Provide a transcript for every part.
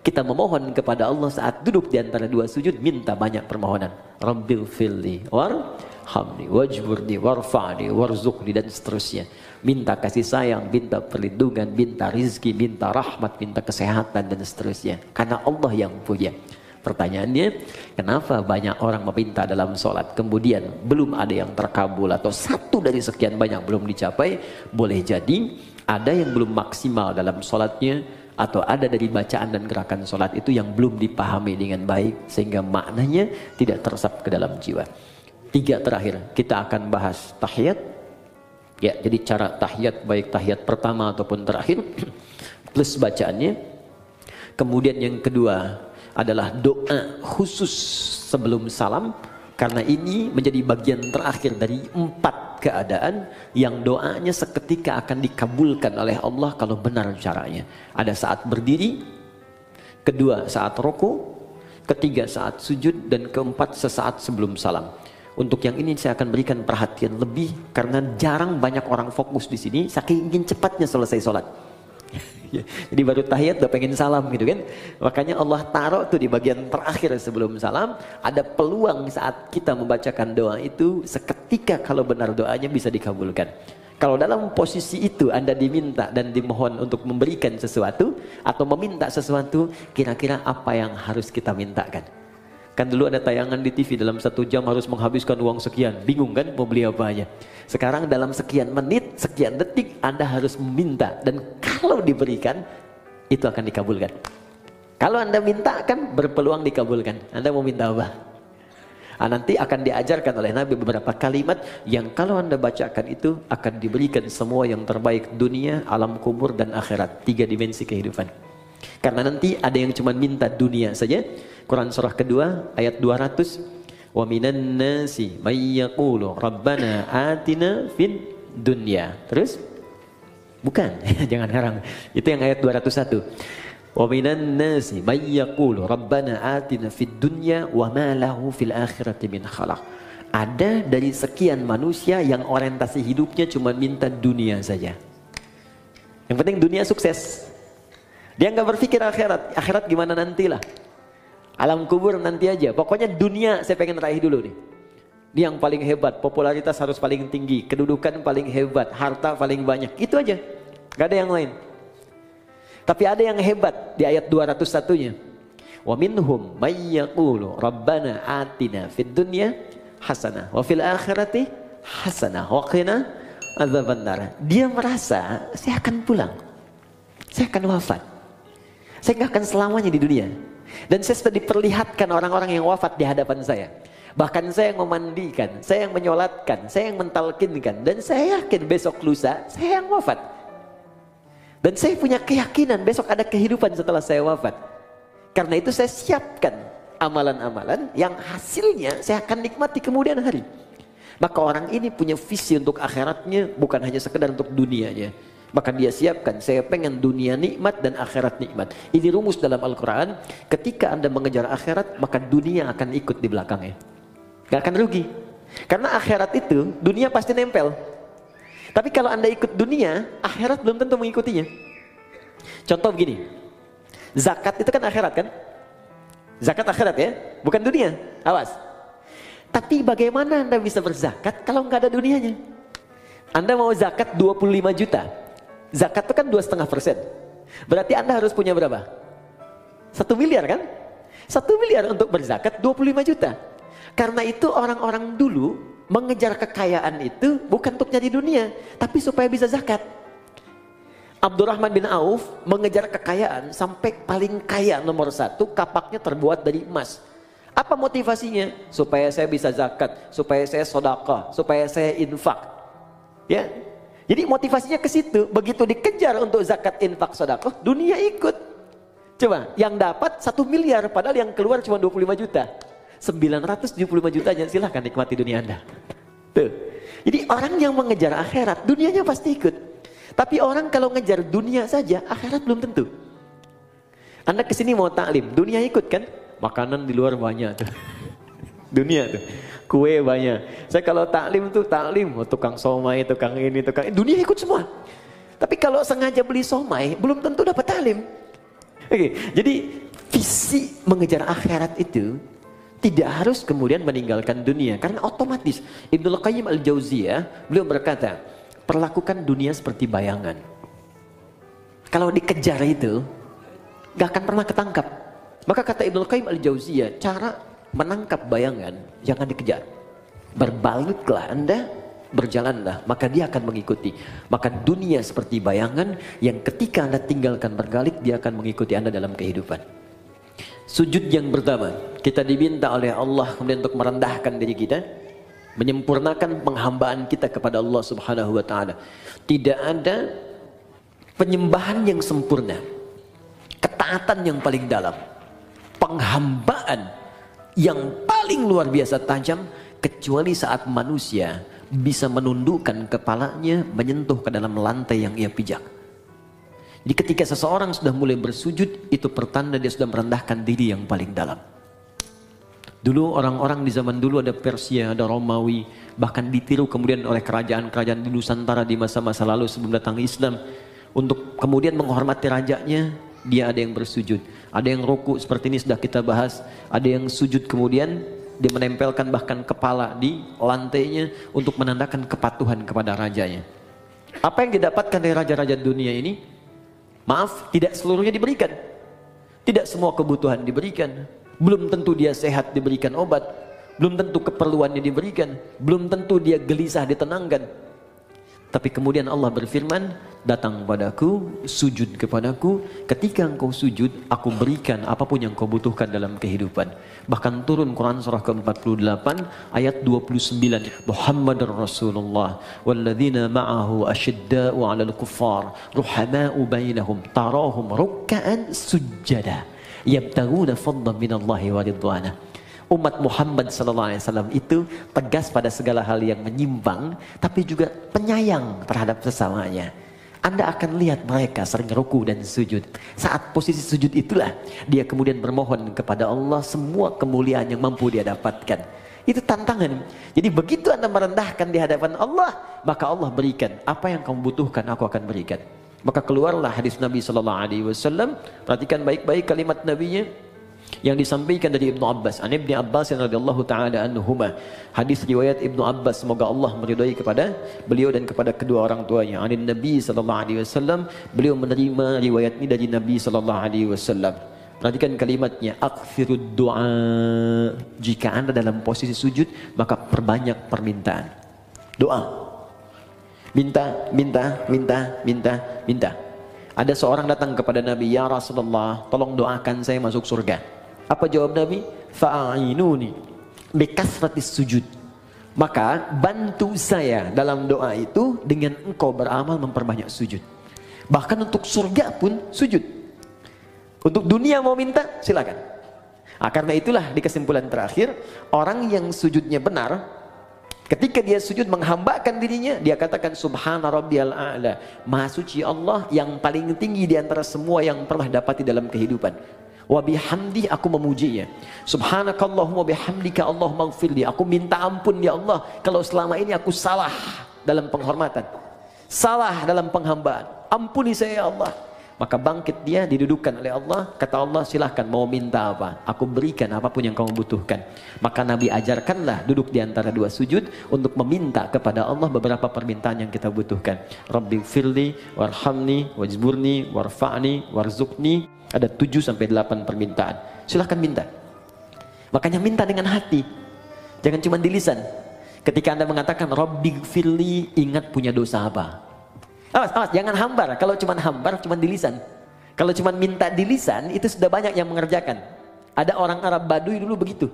Kita memohon kepada Allah saat duduk di antara dua sujud, minta banyak permohonan. Rabbil filli warhamni wajburni warfa'ni warzuqni, dan seterusnya. Minta kasih sayang, minta perlindungan, minta rizki, minta rahmat, minta kesehatan, dan seterusnya. Karena Allah yang punya. Pertanyaannya, kenapa banyak orang meminta dalam sholat kemudian belum ada yang terkabul, atau satu dari sekian banyak belum dicapai? Boleh jadi ada yang belum maksimal dalam sholatnya, atau ada dari bacaan dan gerakan sholat itu yang belum dipahami dengan baik, sehingga maknanya tidak teresap ke dalam jiwa. 3 terakhir, kita akan bahas tahiyat. Ya, jadi cara tahiyat, baik tahiyat pertama ataupun terakhir, plus bacaannya. Kemudian yang kedua adalah doa khusus sebelum salam, karena ini menjadi bagian terakhir dari 4 keadaan yang doanya seketika akan dikabulkan oleh Allah kalau benar caranya. Ada saat berdiri, kedua saat rukuk, ketiga saat sujud, dan keempat sesaat sebelum salam. Untuk yang ini saya akan berikan perhatian lebih karena jarang banyak orang fokus di sini, saking ingin cepatnya selesai sholat. Jadi baru tahiyat udah pengen salam gitu kan. Makanya Allah taruh tuh di bagian terakhir sebelum salam, ada peluang saat kita membacakan doa itu seketika kalau benar doanya bisa dikabulkan. Kalau dalam posisi itu Anda diminta dan dimohon untuk memberikan sesuatu atau meminta sesuatu, kira-kira apa yang harus kita mintakan? Kan dulu ada tayangan di TV dalam 1 jam harus menghabiskan uang sekian, bingung kan mau beli apa aja. Sekarang dalam sekian menit, sekian detik Anda harus meminta, dan kalau diberikan itu akan dikabulkan. Kalau Anda minta kan berpeluang dikabulkan. Anda mau minta apa? Nanti akan diajarkan oleh Nabi beberapa kalimat yang kalau Anda bacakan itu akan diberikan semua yang terbaik dunia, alam kubur, dan akhirat. 3 dimensi kehidupan. Karena nanti ada yang cuma minta dunia saja. Quran surah kedua ayat 200, wa minan nasi may yaqulu rabbana atina fid dunya. Terus bukan jangan heran, itu yang ayat 201. Wa minan nasi may yaqulu rabbana atina fid dunya wa ma lahu fil akhirati min khalaq. Ada dari sekian manusia yang orientasi hidupnya cuma minta dunia saja. Yang penting dunia sukses. Dia nggak berpikir akhirat. Akhirat gimana nantilah. Alam kubur nanti aja. Pokoknya dunia saya pengen raih dulu nih. Dia yang paling hebat, popularitas harus paling tinggi, kedudukan paling hebat, harta paling banyak. Itu aja. Gak ada yang lain. Tapi ada yang hebat di ayat 201-nya. Wa minhum may yaqulu rabbana atina fid dunya hasanah wa fil akhirati hasanah wa qina adzabannar. Dia merasa saya akan pulang. Saya akan wafat. Saya nggak akan selamanya di dunia. Dan saya sudah diperlihatkan orang-orang yang wafat di hadapan saya. Bahkan saya yang memandikan, saya yang menyolatkan, saya yang mentalkinkan. Dan saya yakin besok lusa saya yang wafat. Dan saya punya keyakinan besok ada kehidupan setelah saya wafat. Karena itu saya siapkan amalan-amalan yang hasilnya saya akan nikmati kemudian hari. Maka orang ini punya visi untuk akhiratnya, bukan hanya sekedar untuk dunianya. Maka dia siapkan, saya pengen dunia nikmat dan akhirat nikmat. Ini rumus dalam Al-Quran. Ketika Anda mengejar akhirat, maka dunia akan ikut di belakangnya. Gak akan rugi. Karena akhirat itu, dunia pasti nempel. Tapi kalau Anda ikut dunia, akhirat belum tentu mengikutinya. Contoh begini, zakat itu kan akhirat kan? Zakat akhirat ya, bukan dunia. Awas. Tapi bagaimana Anda bisa berzakat kalau nggak ada dunianya? Anda mau zakat 25 juta. Zakat itu kan 2,5%. Berarti Anda harus punya berapa? 1 miliar kan? 1 miliar untuk berzakat 25 juta. Karena itu orang-orang dulu mengejar kekayaan itu bukan untuk nyari dunia, tapi supaya bisa zakat. Abdurrahman bin Auf mengejar kekayaan sampai paling kaya nomor 1, kapaknya terbuat dari emas. Apa motivasinya? Supaya saya bisa zakat, supaya saya sedekah, supaya saya infak. Ya. Jadi motivasinya ke situ. Begitu dikejar untuk zakat, infak, sedekah, dunia ikut. Coba, yang dapat 1 miliar padahal yang keluar cuma 25 juta. 975 jutanya silahkan nikmati dunia Anda. Tuh. Jadi orang yang mengejar akhirat, dunianya pasti ikut. Tapi orang kalau ngejar dunia saja, akhirat belum tentu. Anda kesini mau taklim, dunia ikut kan? Makanan di luar banyak tuh. Dunia tuh. Kue banyak. Saya kalau taklim tuh taklim, tukang somai, tukang ini, tukang ini, dunia ikut semua. Tapi kalau sengaja beli somai, belum tentu dapat taklim. Oke, jadi visi mengejar akhirat itu tidak harus kemudian meninggalkan dunia, karena otomatis. Ibnul Qayyim Al-Jauziyah, beliau berkata, perlakukan dunia seperti bayangan. Kalau dikejar itu gak akan pernah ketangkap. Maka kata Ibnul Qayyim Al-Jauziyah, cara menangkap bayangan jangan dikejar. Berbaliklah Anda, berjalanlah, maka dia akan mengikuti. Maka dunia seperti bayangan yang ketika Anda tinggalkan berbalik, dia akan mengikuti Anda dalam kehidupan. Sujud yang pertama, kita diminta oleh Allah kemudian untuk merendahkan diri kita, menyempurnakan penghambaan kita kepada Allah Subhanahu wa taala. Tidak ada penyembahan yang sempurna, ketaatan yang paling dalam, penghambaan yang paling luar biasa tajam, kecuali saat manusia bisa menundukkan kepalanya menyentuh ke dalam lantai yang ia pijak. Jadi ketika seseorang sudah mulai bersujud, itu pertanda dia sudah merendahkan diri yang paling dalam. Dulu orang-orang di zaman dulu ada Persia, ada Romawi, bahkan ditiru kemudian oleh kerajaan-kerajaan di Nusantara di masa-masa lalu sebelum datang Islam. Untuk kemudian menghormati rajanya, dia ada yang bersujud, ada yang ruku seperti ini sudah kita bahas, ada yang sujud kemudian dia menempelkan bahkan kepala di lantainya untuk menandakan kepatuhan kepada rajanya. Apa yang didapatkan dari raja-raja dunia ini? Maaf, tidak seluruhnya diberikan. Tidak semua kebutuhan diberikan. Belum tentu dia sehat diberikan obat. Belum tentu keperluannya diberikan. Belum tentu dia gelisah ditenangkan. Tapi kemudian Allah berfirman, datang padaku, sujud kepadaku. Ketika engkau sujud, aku berikan apapun yang kau butuhkan dalam kehidupan. Bahkan turun Quran surah ke-48 ayat 29. Muhammadur Rasulullah walladzina ma'ahu asyidda'u 'alal kuffar ruhama'u bainahum tarahum ruk'an sujada yabtaghuna fadlan minallahi wa ridwana. Umat Muhammad SAW itu tegas pada segala hal yang menyimpang, tapi juga penyayang terhadap sesamanya. Anda akan lihat mereka sering ruku dan sujud. Saat posisi sujud itulah dia kemudian bermohon kepada Allah semua kemuliaan yang mampu dia dapatkan. Itu tantangan. Jadi begitu Anda merendahkan di hadapan Allah, maka Allah berikan apa yang kamu butuhkan, aku akan berikan. Maka keluarlah hadis Nabi SAW. Perhatikan baik-baik kalimat Nabinya yang disampaikan dari Ibnu Abbas, an Ibnu Abbas radhiyallahu taala anhuma. Hadis riwayat Ibnu Abbas, semoga Allah meridai kepada beliau dan kepada kedua orang tuanya. Anin Nabi sallallahu alaihi wasallam, beliau menerima riwayat ini dari Nabi sallallahu alaihi wasallam. Perhatikan kalimatnya, aktsirud du'a. Jika Anda dalam posisi sujud, maka perbanyak permintaan. Doa. Minta, minta, minta, minta, minta. Ada seorang datang kepada Nabi, ya Rasulullah, tolong doakan saya masuk surga. Apa jawab Nabi? Fa'ainuni bikasratis sujud. Maka bantu saya dalam doa itu dengan engkau beramal memperbanyak sujud. Bahkan untuk surga pun sujud. Untuk dunia mau minta, silakan. Karena itulah di kesimpulan terakhir, orang yang sujudnya benar, ketika dia sujud menghambakan dirinya, dia katakan subhana rabbiyal a'la. Maha suci Allah yang paling tinggi di antara semua yang pernah dapati dalam kehidupan. Wa bihamdi, aku memujinya. Subhanakallahumma bihamdika Allahumma ighfirli. Aku minta ampun ya Allah kalau selama ini aku salah dalam penghormatan, salah dalam penghambaan. Ampuni saya ya Allah. Maka bangkit dia, didudukkan oleh Allah. Kata Allah, silahkan mau minta apa, aku berikan apapun yang kamu butuhkan. Maka Nabi ajarkanlah duduk di antara dua sujud untuk meminta kepada Allah beberapa permintaan yang kita butuhkan. Rabbi firli, warhamni, wajburni, warfa'ni, warzukni. Ada 7-8 permintaan. Silahkan minta. Makanya minta dengan hati, jangan cuma di lisan. Ketika Anda mengatakan Rabbi firli, ingat punya dosa apa. Awas, jangan hambar. Kalau cuma hambar, cuma di lisan. Kalau cuma minta di lisan, itu sudah banyak yang mengerjakan. Ada orang Arab Baduy dulu begitu.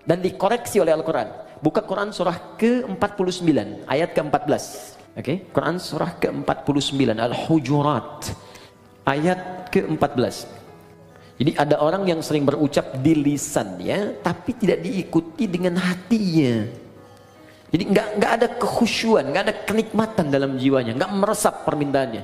Dan dikoreksi oleh Al-Quran. Buka Quran surah ke-49, ayat ke-14. Oke, Quran surah ke-49, Al-Hujurat, ayat ke-14. Jadi ada orang yang sering berucap di lisannya, tapi tidak diikuti dengan hatinya. Jadi nggak ada kekhusyuan, nggak ada kenikmatan dalam jiwanya, nggak meresap permintaannya.